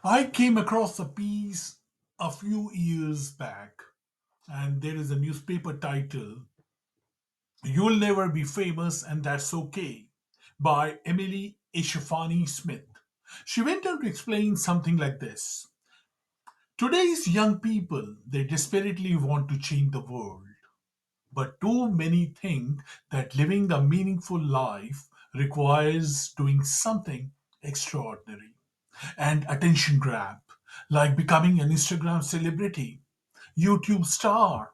I came across a piece a few years back, and there is a newspaper title, You'll Never Be Famous and That's Okay, by Emily Ishafani Smith. She went on to explain something like this. Today's young people, they desperately want to change the world, but too many think that living a meaningful life requires doing something extraordinary and attention grab, like becoming an Instagram celebrity, YouTube star,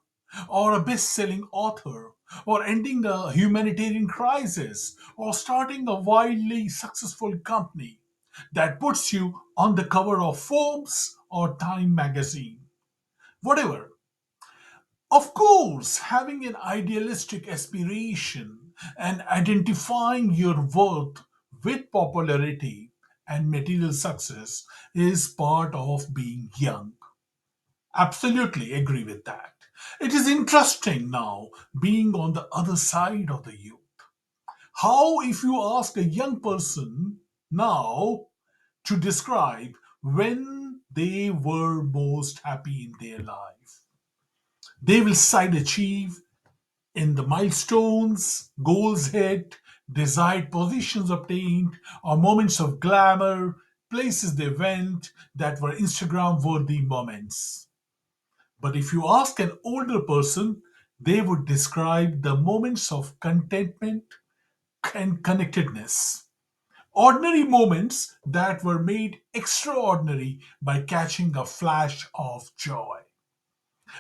or a best selling author, or ending a humanitarian crisis, or starting a wildly successful company that puts you on the cover of Forbes or Time magazine. Whatever. Of course, having an idealistic aspiration and identifying your worth with popularity and material success is part of being young. Absolutely agree with that. It is interesting now being on the other side of the youth. How, if you ask a young person now to describe when they were most happy in their life, they will cite achieve in the milestones, goals hit, desired positions obtained, or moments of glamour, places they went that were Instagram worthy moments. But if you ask an older person, they would describe the moments of contentment and connectedness. Ordinary moments that were made extraordinary by catching a flash of joy.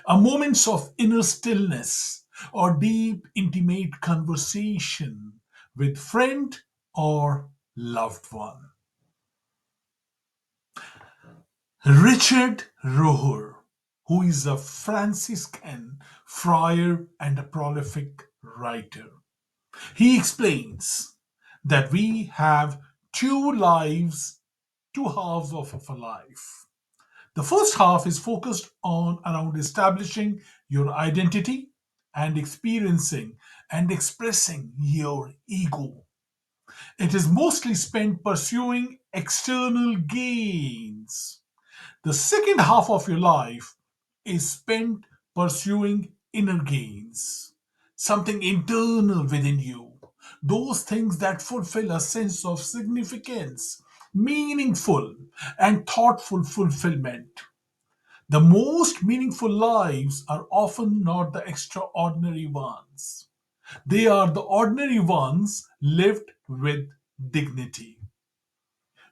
A moments of inner stillness or deep, intimate conversation with friend or loved one. Richard Rohr, who is a Franciscan friar and a prolific writer, he explains that we have two lives, two halves of a life. The first half is focused on around establishing your identity and experiencing and expressing your ego. It is mostly spent pursuing external gains. The second half of your life is spent pursuing inner gains, something internal within you. Those things that fulfill a sense of significance, meaningful and thoughtful fulfillment. The most meaningful lives are often not the extraordinary ones. They are the ordinary ones lived with dignity.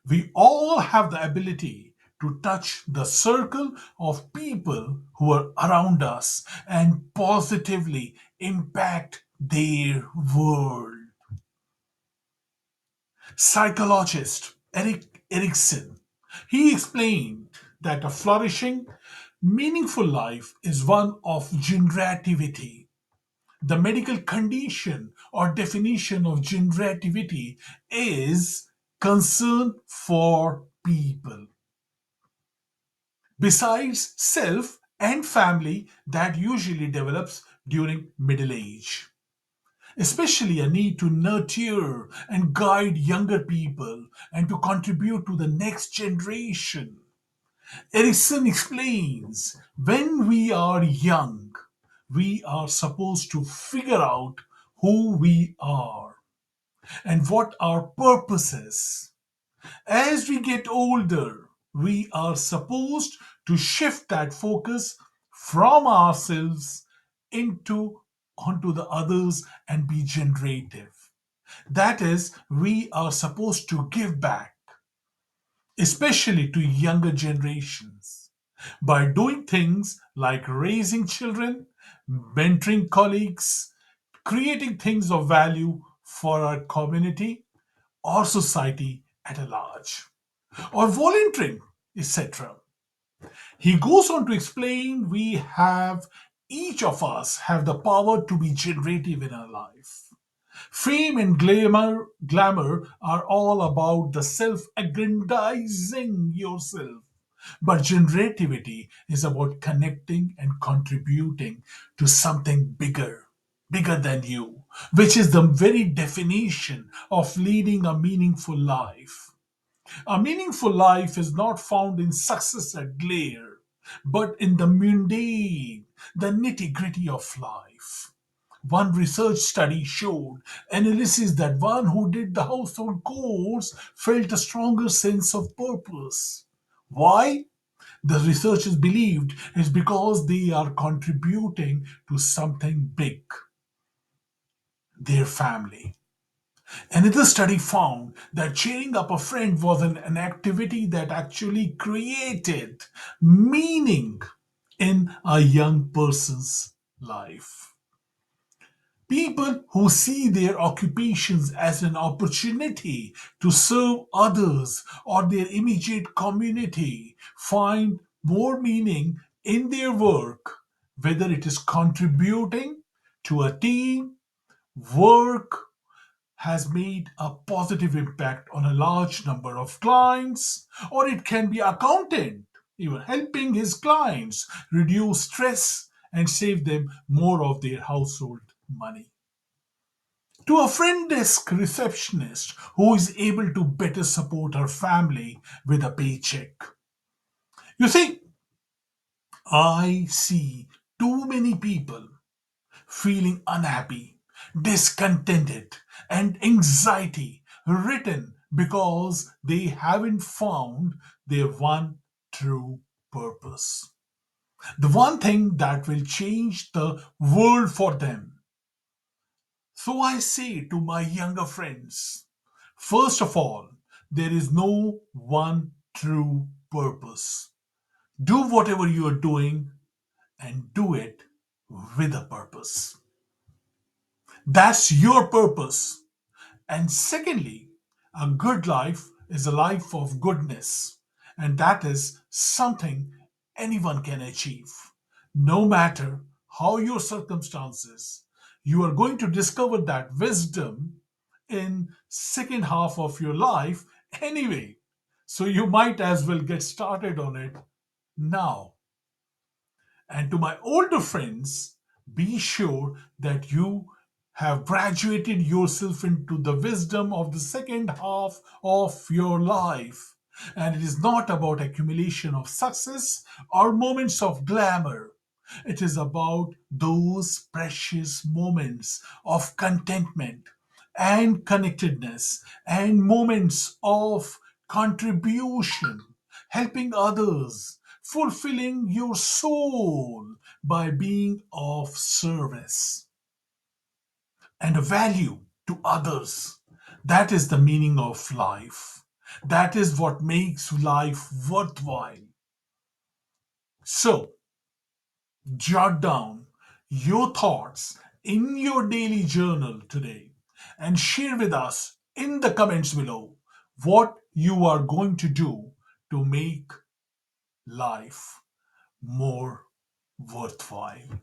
We all have the ability to touch the circle of people who are around us and positively impact their world. Psychologist Eric Erikson, he explained that a flourishing, meaningful life is one of generativity. The medical condition or definition of generativity is concern for people. Besides self and family, that usually develops during middle age, especially a need to nurture and guide younger people and to contribute to the next generation. Erickson explains when we are young, we are supposed to figure out who we are and what our purpose is. As we get older, we are supposed to shift that focus from ourselves into onto the others and be generative. That is, we are supposed to give back, especially to younger generations, by doing things like raising children, mentoring colleagues, creating things of value for our community or society at a large, or volunteering, etc. He goes on to explain we have, each of us have the power to be generative in our life. Fame and glamour are all about the self-aggrandizing yourself. But generativity is about connecting and contributing to something bigger, bigger than you, which is the very definition of leading a meaningful life. A meaningful life is not found in success at glare, but in the mundane, the nitty gritty of life. One research study showed analysis that one who did the household chores felt a stronger sense of purpose. Why? The researchers believed it's because they are contributing to something big, their family. Another study found that cheering up a friend was an activity that actually created meaning in a young person's life. People who see their occupations as an opportunity to serve others or their immediate community find more meaning in their work, whether it is contributing to a team, work, has made a positive impact on a large number of clients, or it can be accountant, even helping his clients reduce stress and save them more of their household money. To a friend desk receptionist who is able to better support her family with a paycheck. You see, I see too many people feeling unhappy, discontented, and anxiety written because they haven't found their one true purpose. The one thing that will change the world for them. So I say to my younger friends, first of all, there is no one true purpose. Do whatever you are doing and do it with a purpose. That's your purpose. And secondly, a good life is a life of goodness. And that is something anyone can achieve. No matter how your circumstances, you are going to discover that wisdom in second half of your life anyway. So you might as well get started on it now. And to my older friends, be sure that you have graduated yourself into the wisdom of the second half of your life. And it is not about accumulation of success or moments of glamour. It is about those precious moments of contentment and connectedness and moments of contribution, helping others, fulfilling your soul by being of service and a value to others. That is the meaning of life. That is what makes life worthwhile. So, jot down your thoughts in your daily journal today and share with us in the comments below what you are going to do to make life more worthwhile.